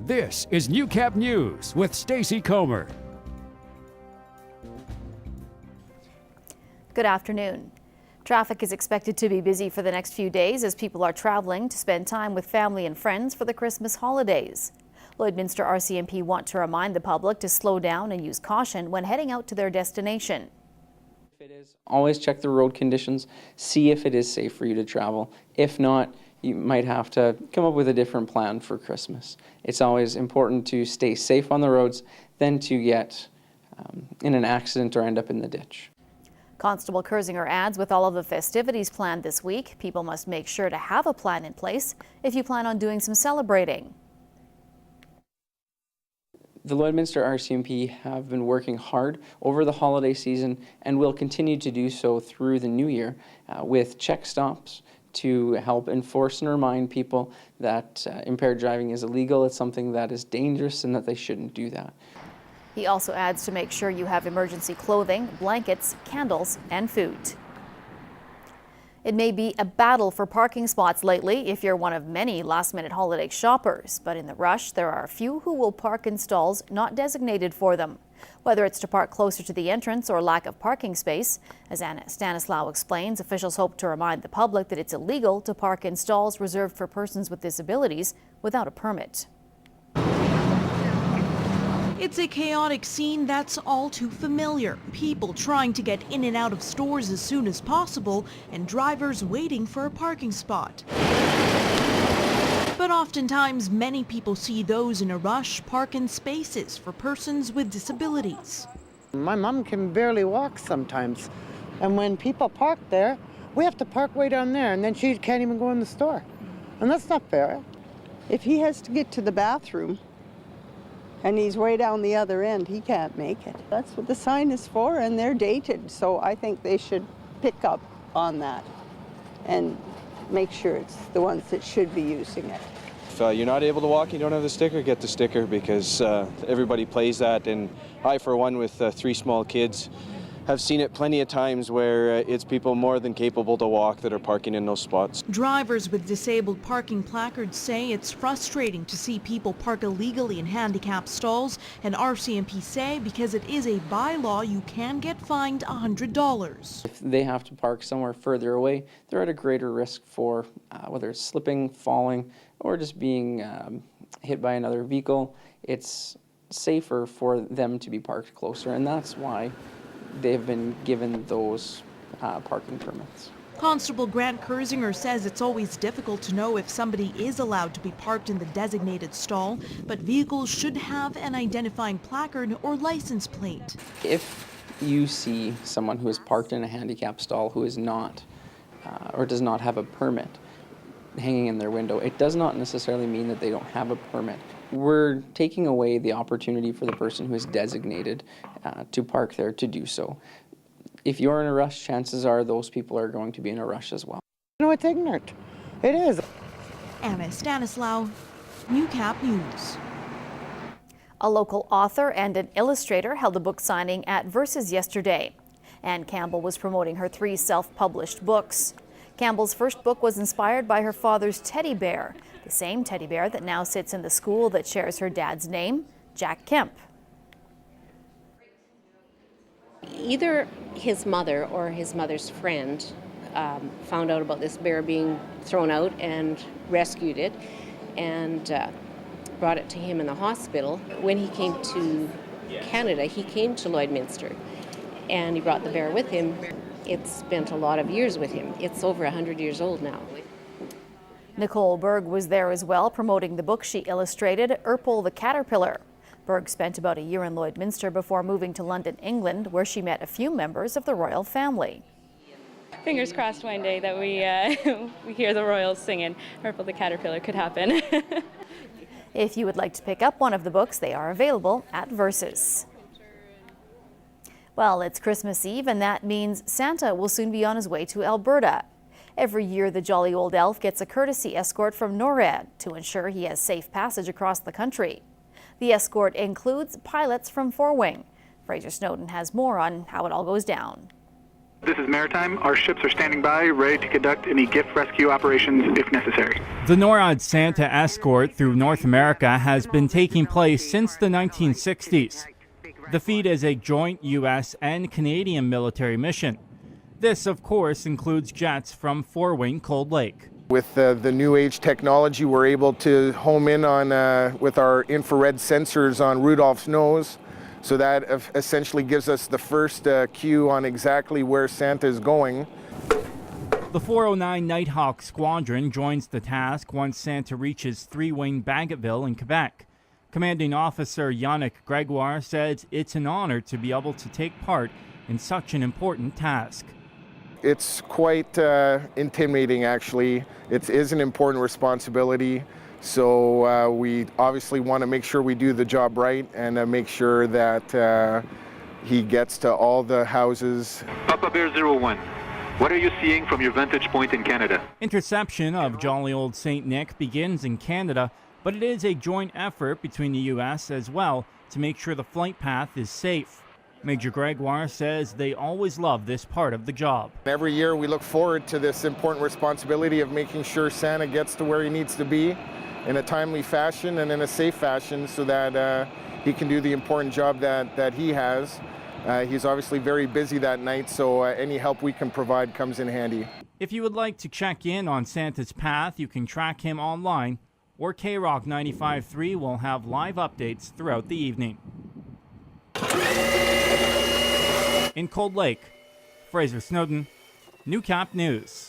This is Newcap News with Stacey Comer. Good afternoon. Traffic is expected to be busy for the next few days as people are traveling to spend time with family and friends for the Christmas holidays. Lloydminster RCMP want to remind the public to slow down and use caution when heading out to their destination. If it is, always check the road conditions, see if it is safe for you to travel. If not, you might have to come up with a different plan for Christmas. It's always important to stay safe on the roads than to get in an accident or end up in the ditch. Constable Kersinger adds, with all of the festivities planned this week, people must make sure to have a plan in place if you plan on doing some celebrating. The Lloydminster RCMP have been working hard over the holiday season and will continue to do so through the new year with check stops to help enforce and remind people that impaired driving is illegal. It's something that is dangerous and that they shouldn't do that. He also adds to make sure you have emergency clothing, blankets, candles, and food. It may be a battle for parking spots lately if you're one of many last-minute holiday shoppers, but in the rush, there are a few who will park in stalls not designated for them. Whether it's to park closer to the entrance or lack of parking space, as Anna Stanislaw explains, officials hope to remind the public that it's illegal to park in stalls reserved for persons with disabilities without a permit. It's a chaotic scene that's all too familiar. People trying to get in and out of stores as soon as possible and drivers waiting for a parking spot. But oftentimes, many people see those in a rush park in spaces for persons with disabilities. My mom can barely walk sometimes, and when people park there, we have to park way down there, and then she can't even go in the store. And that's not fair. If he has to get to the bathroom, and he's way down the other end, he can't make it. That's what the sign is for, and they're dated, so I think they should pick up on that and make sure it's the ones that should be using it. If you're not able to walk and you don't have the sticker, get the sticker, because everybody plays that, and I, for one, with 3 small kids, have seen it plenty of times where it's people more than capable to walk that are parking in those spots. Drivers with disabled parking placards say it's frustrating to see people park illegally in handicapped stalls, and RCMP say because it is a bylaw, you can get fined $100. If they have to park somewhere further away, they're at a greater risk for whether it's slipping, falling, or just being hit by another vehicle. It's safer for them to be parked closer, and that's why they've been given those parking permits. Constable Grant Kersinger says it's always difficult to know if somebody is allowed to be parked in the designated stall, but vehicles should have an identifying placard or license plate. If you see someone who is parked in a handicap stall who is not or does not have a permit hanging in their window, it does not necessarily mean that they don't have a permit. We're taking away the opportunity for the person who is designated to park there to do so. If you're in a rush, chances are those people are going to be in a rush as well. You know, it's ignorant. It is. Anna Stanislaw, Newcap News. A local author and an illustrator held a book signing at Verses yesterday. Anne Campbell was promoting her 3 self-published books. Campbell's first book was inspired by her father's teddy bear, the same teddy bear that now sits in the school that shares her dad's name, Jack Kemp. Either his mother or his mother's friend found out about this bear being thrown out and rescued it and brought it to him in the hospital. When he came to Canada, he came to Lloydminster and he brought the bear with him. It spent a lot of years with him. It's over 100 years old now. Nicole Berg was there as well, promoting the book she illustrated, Urpel the Caterpillar. Berg spent about a year in Lloydminster before moving to London, England, where she met a few members of the royal family. Fingers crossed one day that we hear the royals singing Urpel the Caterpillar could happen. If you would like to pick up one of the books, they are available at Verses. Well, it's Christmas Eve, and that means Santa will soon be on his way to Alberta. Every year, the jolly old elf gets a courtesy escort from NORAD to ensure he has safe passage across the country. The escort includes pilots from Four Wing. Fraser Snowden has more on how it all goes down. This is Maritime. Our ships are standing by, ready to conduct any gift rescue operations if necessary. The NORAD Santa escort through North America has been taking place since the 1960s. The feat is a joint U.S. and Canadian military mission. This, of course, includes jets from Four Wing Cold Lake. With the new age technology, we're able to home in on with our infrared sensors on Rudolph's nose. So that essentially gives us the first cue on exactly where Santa is going. The 409 Nighthawk Squadron joins the task once Santa reaches Three-Wing Bagotville in Quebec. Commanding Officer Yannick Gregoire says it's an honor to be able to take part in such an important task. It's quite intimidating, actually. It is an important responsibility. So we obviously want to make sure we do the job right and make sure that he gets to all the houses. Papa Bear 01, what are you seeing from your vantage point in Canada? Interception of Jolly Old St. Nick begins in Canada, but it is a joint effort between the U.S. as well to make sure the flight path is safe. Major Gregoire says they always love this part of the job. Every year we look forward to this important responsibility of making sure Santa gets to where he needs to be in a timely fashion and in a safe fashion so that he can do the important job that he has. He's obviously very busy that night, so any help we can provide comes in handy. If you would like to check in on Santa's path, you can track him online, or KROC 95.3 will have live updates throughout the evening. In Cold Lake, Fraser Snowden, Newcap News.